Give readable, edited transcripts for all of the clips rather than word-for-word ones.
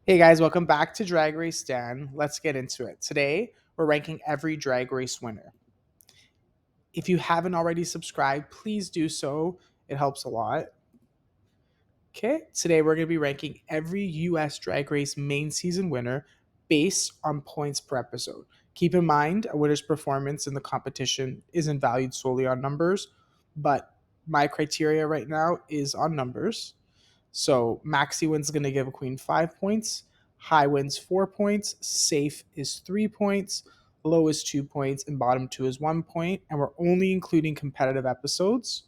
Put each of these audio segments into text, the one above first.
Hey guys, welcome back to Drag Race Dan. Let's get into it. Today, we're ranking every Drag Race winner. If you haven't already subscribed, please do so. It helps a lot. Okay, today we're going to be ranking every US Drag Race main season winner based on points per episode. Keep in mind, a winner's performance in the competition isn't valued solely on numbers, but my criteria right now is on numbers. So Maxi wins going to give a queen 5 points. High wins 4 points. Safe is 3 points. Low is 2 points. And bottom two is 1 point. And we're only including competitive episodes,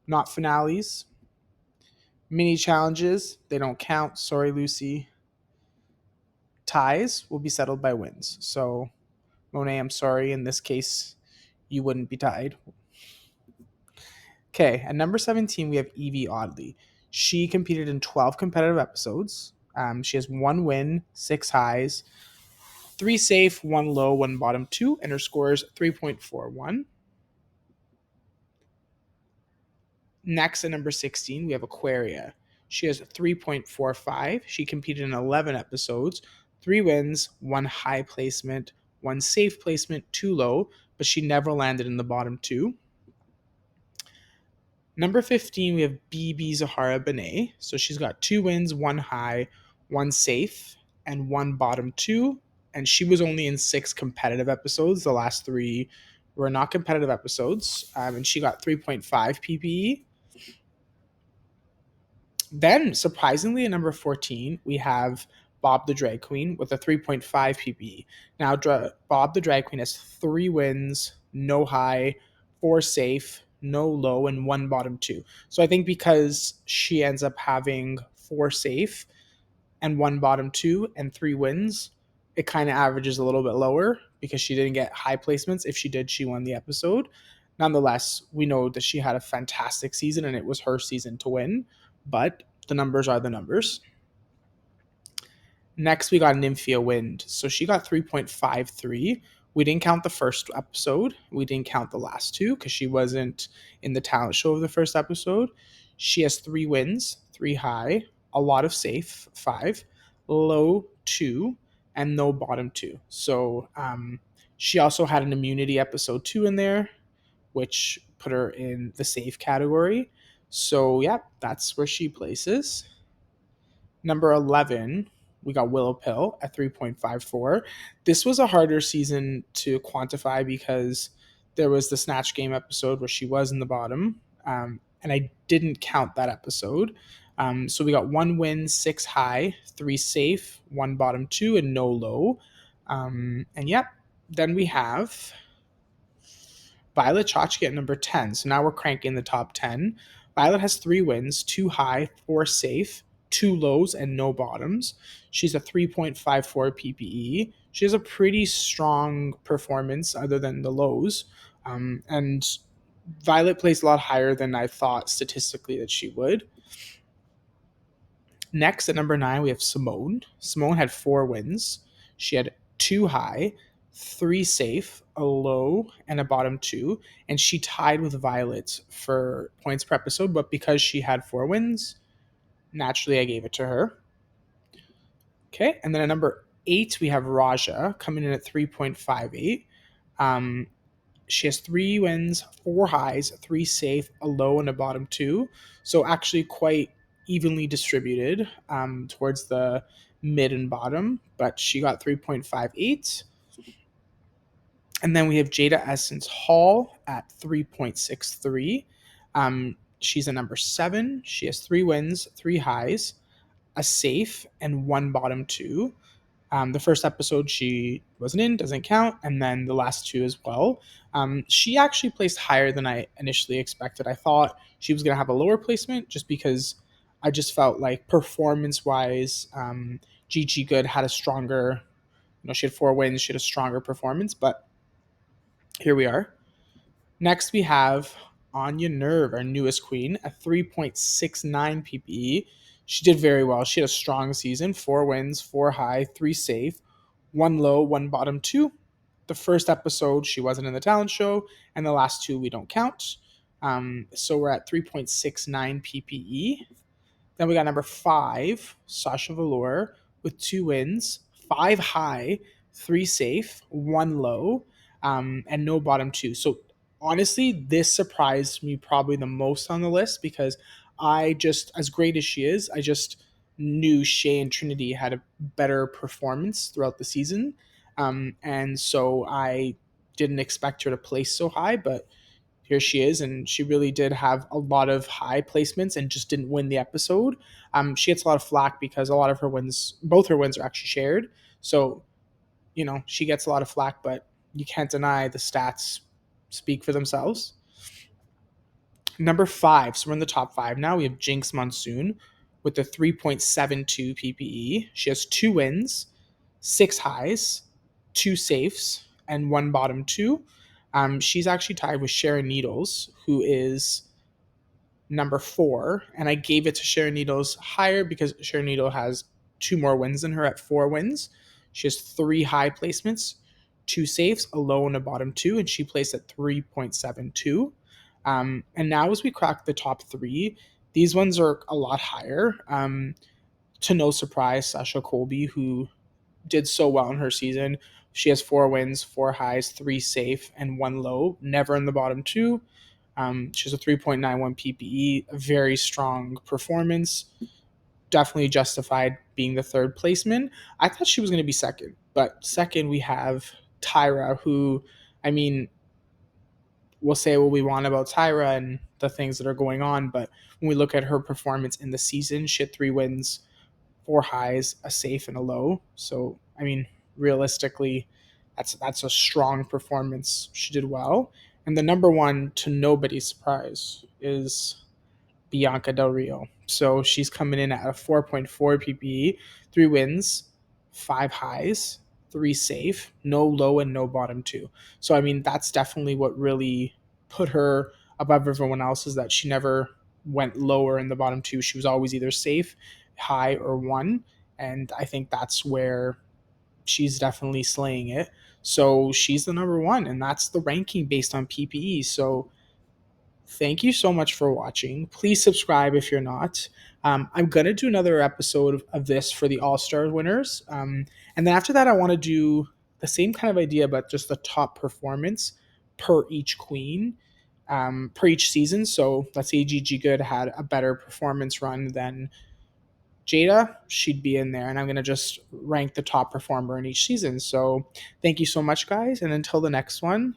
not finales. Mini challenges, they don't count. Sorry, Lucy. Ties will be settled by wins. So, Monet, I'm sorry. In this case, you wouldn't be tied. Okay, at number 17, we have Evie Oddly. She competed in 12 competitive episodes. She has one win, six highs, three safe, one low, one bottom two, and her score is 3.41. Next, at number 16, we have Aquaria. She has 3.45. She competed in 11 episodes, three wins, one high placement, one safe placement, two low, but she never landed in the bottom two. Number 15, we have BB Zahara Benet. So she's got two wins, one high, one safe, and one bottom two. And she was only in six competitive episodes. The last three were not competitive episodes. And she got 3.5 PPE. Then, surprisingly, at number 14, we have Bob the Drag Queen with a 3.5 PPE. Now, Bob the Drag Queen has three wins, no high, four safe, no low, and one bottom two. So I think because she ends up having four safe and one bottom two and three wins, it kind of averages a little bit lower because she didn't get high placements. If she did, she won the episode. Nonetheless, we know that she had a fantastic season and it was her season to win, but the numbers are the numbers. Next, we got Nymphia Wind. So she got 3.53. We didn't count the first episode. We didn't count the last two because she wasn't in the talent show of the first episode. She has three wins, three high, a lot of safe, five, low, two, and no bottom two. So she also had an immunity episode two in there, which put her in the safe category. So, yeah, that's where she places. Number 11, we got Willow Pill at 3.54. This was a harder season to quantify because there was the Snatch Game episode where she was in the bottom, and I didn't count that episode. So we got one win, six high, three safe, one bottom two, and no low. And yep, then we have Violet Chachki at number 10. So now we're cranking the top 10. Violet has three wins, two high, four safe, two lows, and no bottoms. She's a 3.54 PPE. She has a pretty strong performance other than the lows. And Violet plays a lot higher than I thought statistically that she would. Next, at number 9, we have Simone. Simone had four wins. She had two high, three safe, a low, and a bottom two. And she tied with Violet for points per episode, but because she had four wins, naturally I gave it to her. Okay, and then at number 8, we have Raja coming in at 3.58. She has three wins, four highs, three safe, a low, and a bottom two. So actually quite evenly distributed towards the mid and bottom, but she got 3.58. And then we have Jada Essence Hall at 3.63. She's a number 7. She has three wins, three highs, a safe, and one bottom two. The first episode she wasn't in, doesn't count, and then the last two as well. She actually placed higher than I initially expected. I thought she was going to have a lower placement just because I just felt like performance wise, Gigi Good had a stronger, she had four wins, she had a stronger performance, but here we are. Next, we have Anya Nerve, our newest queen, at 3.69 PPE. She did very well. She had a strong season, four wins, four high, three safe, one low, one bottom two. The first episode, she wasn't in the talent show, and the last two we don't count. So we're at 3.69 PPE. Then we got number 5, Sasha Velour, with 2 wins, 5 high, 3 safe, 1 low, and no bottom two. So honestly, this surprised me probably the most on the list because I just, as great as she is, I just knew Shay and Trinity had a better performance throughout the season. And so I didn't expect her to place so high, but here she is, and she really did have a lot of high placements and just didn't win the episode. She gets a lot of flack because a lot of her wins, both her wins, are actually shared. So she gets a lot of flack, but you can't deny the stats speak for themselves. Number 5, so we're in the top 5 now. We have Jinx Monsoon with the 3.72 PPE. She has 2 wins, 6 highs, 2 safes, and 1 bottom two. She's actually tied with Sharon Needles, who is number 4, and I gave it to Sharon Needles higher because Sharon Needle has 2 more wins than her at 4 wins. She has 3 high placements, 2 safes, a low and a bottom two, and she placed at 3.72. And now as we crack the top 3, these ones are a lot higher. To no surprise, Sasha Colby, who did so well in her season, she has 4 wins, 4 highs, 3 safe, and 1 low, never in the bottom two. She has a 3.91 PPE, a very strong performance. Definitely justified being the third placement. I thought she was going to be second, but second we have Tyra, who, I mean, we'll say what we want about Tyra and the things that are going on, but when we look at her performance in the season, she had 3 wins, 4 highs, a safe, and a low. So, I mean, realistically, that's a strong performance. She did well. And the number one, to nobody's surprise, is Bianca Del Rio. So she's coming in at a 4.4 PPE, 3 wins, 5 highs, 3 safe, no low and no bottom two. So I mean that's definitely what really put her above everyone else, is that she never went lower in the bottom two. She was always either safe, high, or one. And I think that's where she's definitely slaying it. So she's the number one, and that's the ranking based on PPE. So thank you so much for watching. Please subscribe if you're not. I'm going to do another episode of this for the All Star winners. And then after that, I want to do the same kind of idea, but just the top performance per each queen, per each season. So let's say Gigi Good had a better performance run than Jada, she'd be in there. And I'm going to just rank the top performer in each season. So thank you so much, guys. And until the next one,